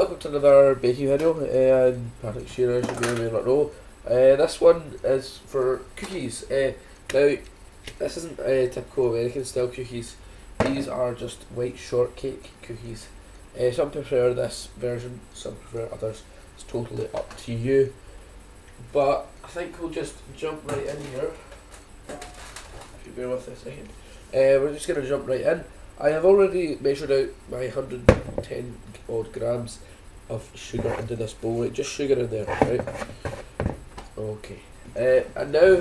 welcome to another baking video, and Patrick Shearer, as you may or may not know. This one is for cookies. Now, this isn't typical American style cookies, these are just white shortcake cookies. Some prefer this version, some prefer others, it's totally up to you. But I think we'll just jump right in here, if you bear with us a second. We're just going to jump right in. I have already measured out my 110 odd grams of sugar into this bowl, right? Just sugar in there, right? Okay. And now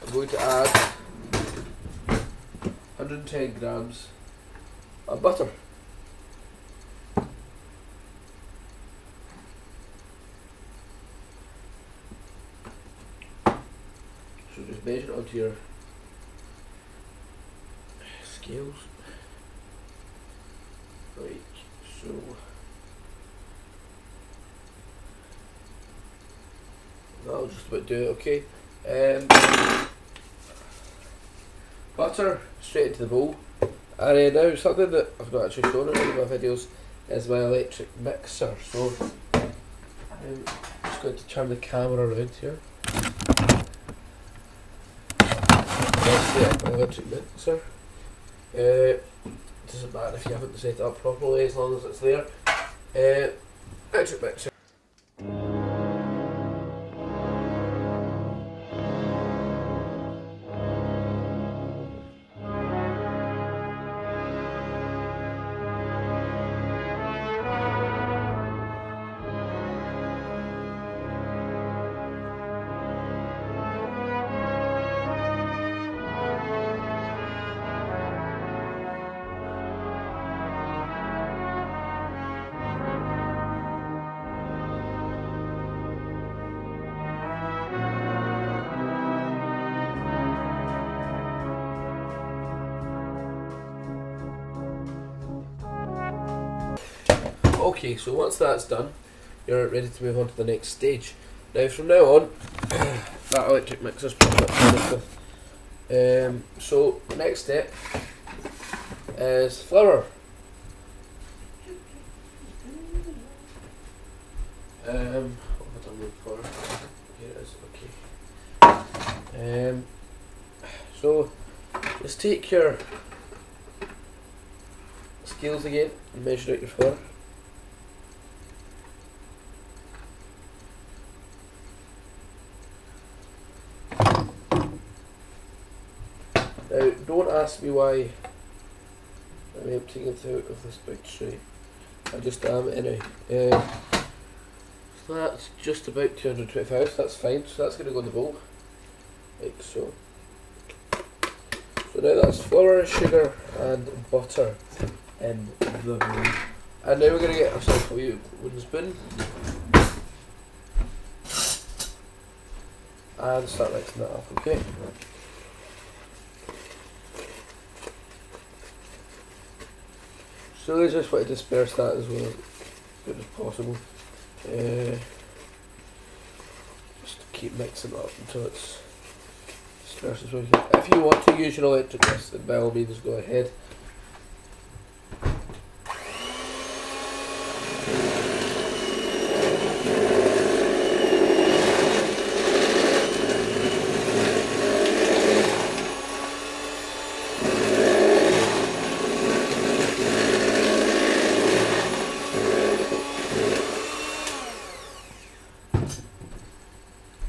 I'm going to add 110 grams of butter. So just measure it onto your scales. Like so. That'll just about do it, okay. Butter straight into the bowl. And now something that I've not actually shown in any of my videos is my electric mixer. So I'm just going to turn the camera around here. That's the electric mixer. Doesn't matter if you haven't set it up properly as long as it's there. Electric mixer. Okay, so once that's done, you're ready to move on to the next stage. Now from now on, that electric mixer's pretty much finished with. So the next step is flour. What have I done with flour? Here it is, okay. So just take your scales again and measure out your flour. Now, don't ask me why I'm emptying it out of this big tray. I just am anyway. So that's just about 225, so that's fine. So that's going to go in the bowl, like so. So now that's flour, sugar and butter in the bowl. And now we're going to get ourselves a wee wooden spoon and start mixing that up, okay? So I just want to disperse that as well as good as possible. Just keep mixing it up until it's dispersed as well. If you want to use your electric whisk, then by all means go ahead.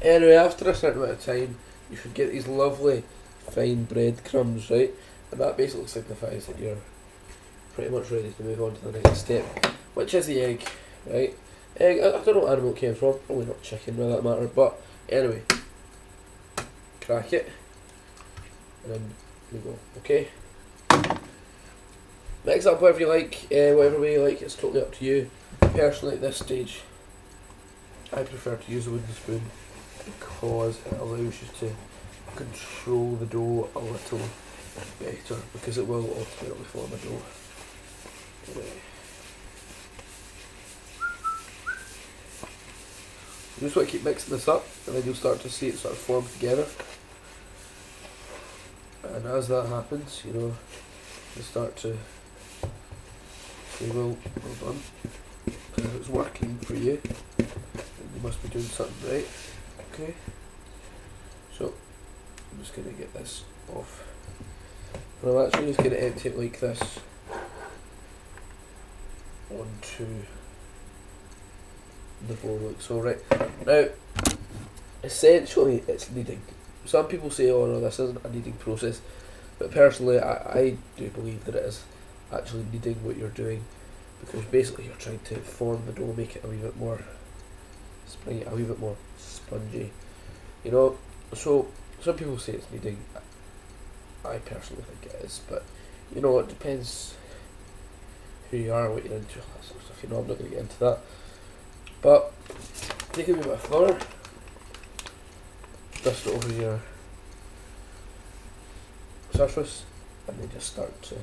Anyway, after a certain amount of time, you should get these lovely fine breadcrumbs, right? And that basically signifies that you're pretty much ready to move on to the next step, which is the egg, right? Egg, I don't know what animal it came from, probably not chicken for that matter, but anyway, crack it, and then we go, okay? Mix up whatever you like, whatever way you like, it's totally up to you. Personally at this stage, I prefer to use a wooden spoon, because it allows you to control the dough a little better, because it will ultimately form a dough. You just want to keep mixing this up, and then you'll start to see it sort of form together. And as that happens, you know, you start to say, well done. Because if it's working for you, then you must be doing something right. Okay. So I'm just going to get this off. And I'm actually just going to empty it like this onto the bowl like so. Right, now essentially it's kneading. Some people say, oh no, this isn't a kneading process, but personally I do believe that it is actually kneading what you're doing, because basically you're trying to form the dough, make it a wee bit more springy, a wee bit more spongy, you know. So some people say it's kneading. I personally think it is, but you know, it depends who you are, what you're into, that sort of stuff. You know, I'm not going to get into that. But take a wee bit of flour, dust it over your surface, and then just start to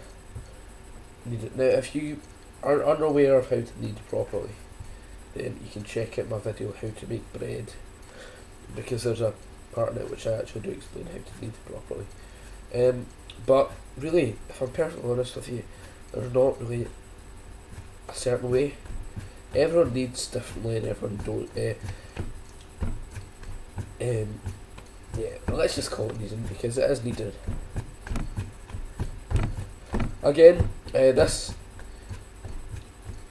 knead it. Now, if you are unaware of how to knead properly, then you can check out my video how to make bread, because there's a part in it which I actually do explain how to knead properly. But really, if I'm perfectly honest with you, there's not really a certain way. Everyone kneads differently, and everyone don't. Yeah, let's just call it kneading, because it is kneading. Again, this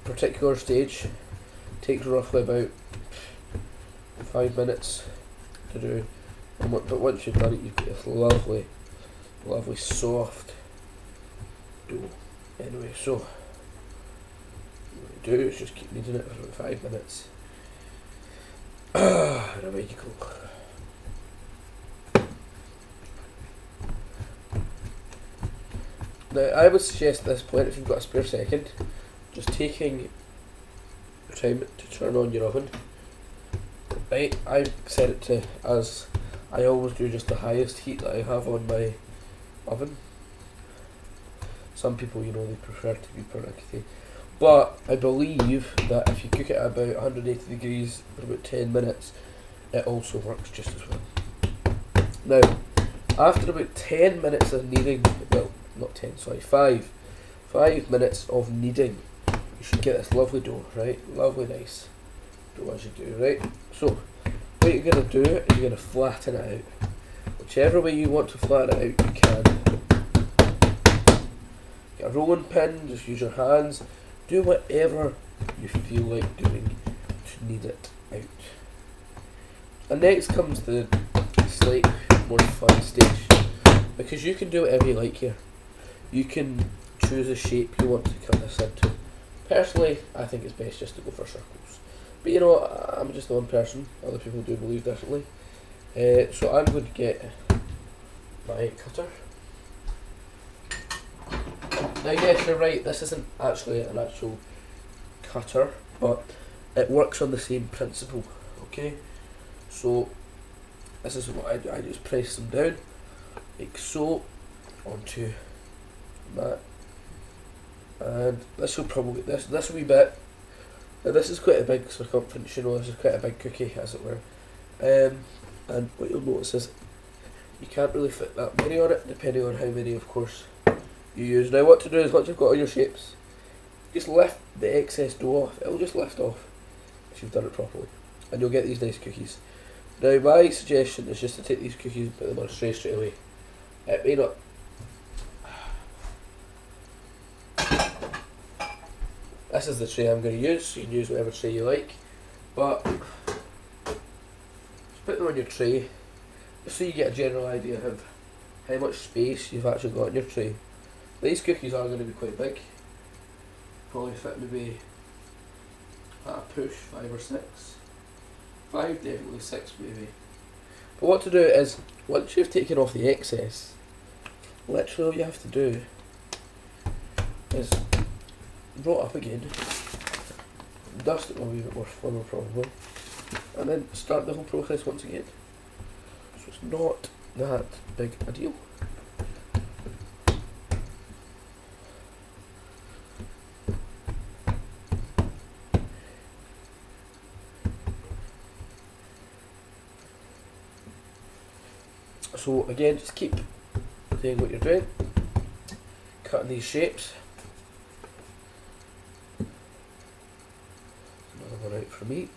particular stage takes roughly about 5 minutes to do, but once you've done it, you've got this lovely soft dough. Anyway, so what you do is just keep kneading it for about 5 minutes. And away you go. Now, I would suggest at this point, if you've got a spare second, just taking time to turn on your oven. Right, I've set it to, as I always do, just the highest heat that I have on my oven. Some people, you know, they prefer to be pernickety, but I believe that if you cook it at about 180 degrees for about 10 minutes, it also works just as well. Now, after about 10 minutes of kneading, well, not 10, sorry, 5 minutes of kneading, you should get this lovely dough, right? Lovely, nice dough as you do, right? So, what you're going to do is you're going to flatten it out. Whichever way you want to flatten it out, you can. Get a rolling pin, just use your hands, do whatever you feel like doing to knead it out. And next comes the slightly more fun stage, because you can do whatever you like here. You can choose a shape you want to cut this into. Personally, I think it's best just to go for circles. But you know, I'm just one person, other people do believe differently. So I'm going to get my cutter. Now yes, you're right, this isn't actually an actual cutter, but it works on the same principle, okay? So this is what I do, I just press them down, like so, onto that, and this will probably, this wee bit, now this is quite a big circumference, you know, this is quite a big cookie, as it were, and what you'll notice is you can't really fit that many on it, depending on how many, of course, you use. Now what to do is, once you've got all your shapes, just lift the excess dough off. It'll just lift off if you've done it properly, and you'll get these nice cookies. Now my suggestion is just to take these cookies and put them on a tray straight away. It may not. This is the tray I'm going to use, so you can use whatever tray you like, but just put them on your tray, just so you get a general idea of how much space you've actually got in your tray. These cookies are going to be quite big, probably fit maybe at a push 5 or 6. 5, definitely 6 maybe. But what to do is, once you've taken off the excess, literally all you have to do is roll it up again, dust it a wee bit more flour probably, and then start the whole process once again. So it's not that big a deal. So again, just keep doing what you're doing, cutting these shapes. for me.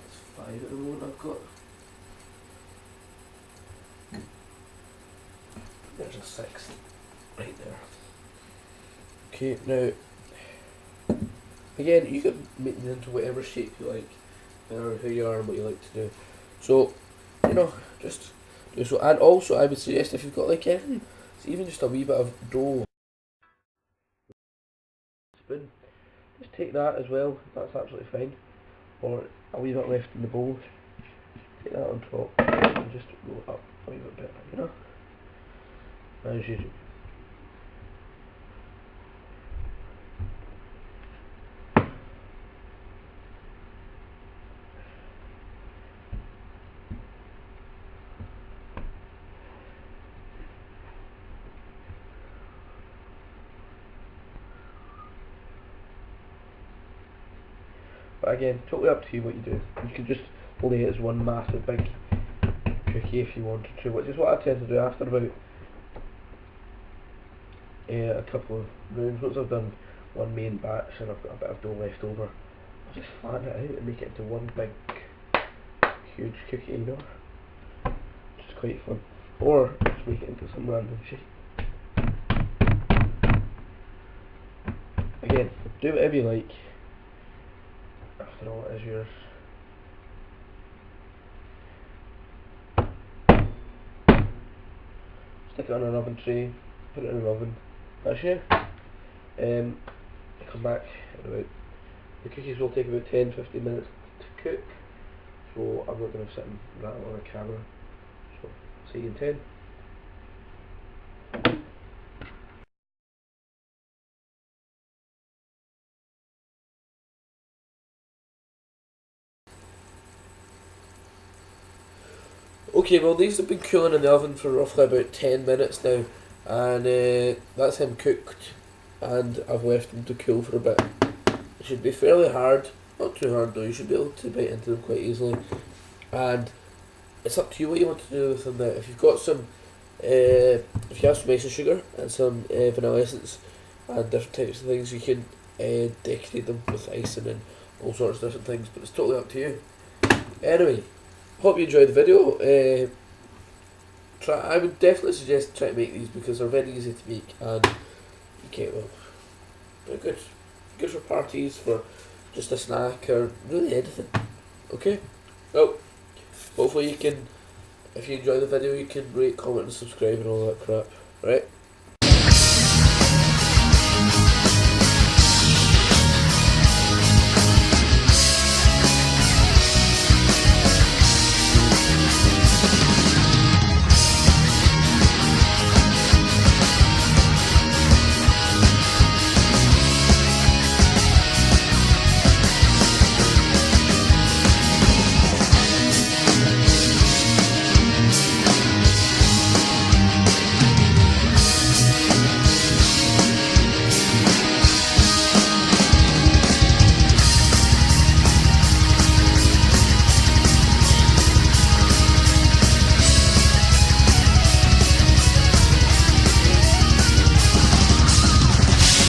It's 5 at the moment I've got. There's a 6 right there. Okay, now again, you can make them into whatever shape you like, or who you are and what you like to do. So, just do so. And also, I would suggest if you've got like anything, it's even just a wee bit of dough, spoon, just take that as well. That's absolutely fine. Or a wee bit left in the bowl. Take that on top and just roll it up a wee bit better, as usual. But again, totally up to you what you do. You can just lay it as one massive big cookie if you wanted to, which is what I tend to do after about a couple of rounds. Once I've done one main batch and I've got a bit of dough left over, I'll just flatten it out and make it into one big huge cookie, which is quite fun. Or just make it into some random shape. Again, do whatever you like. After all, it is yours. Stick it on an oven tray, put it in an oven. That's you. Come back in about, the cookies will take about 10-15 minutes to cook, so I'm not going to sit and rattle on a camera. So, see you in 10. Okay, well these have been cooling in the oven for roughly about 10 minutes now, and that's him cooked, and I've left them to cool for a bit. It should be fairly hard, not too hard though, you should be able to bite into them quite easily, and it's up to you what you want to do with them now. If you've got some, if you have some icing sugar and some vanilla essence and different types of things, you can decorate them with icing and all sorts of different things, but it's totally up to you. Anyway, hope you enjoyed the video. I would definitely suggest try to make these because they're very easy to make and they're good for parties, for just a snack, or really anything. Okay? Well, hopefully you can, if you enjoy the video, you can rate, comment and subscribe and all that crap. Right?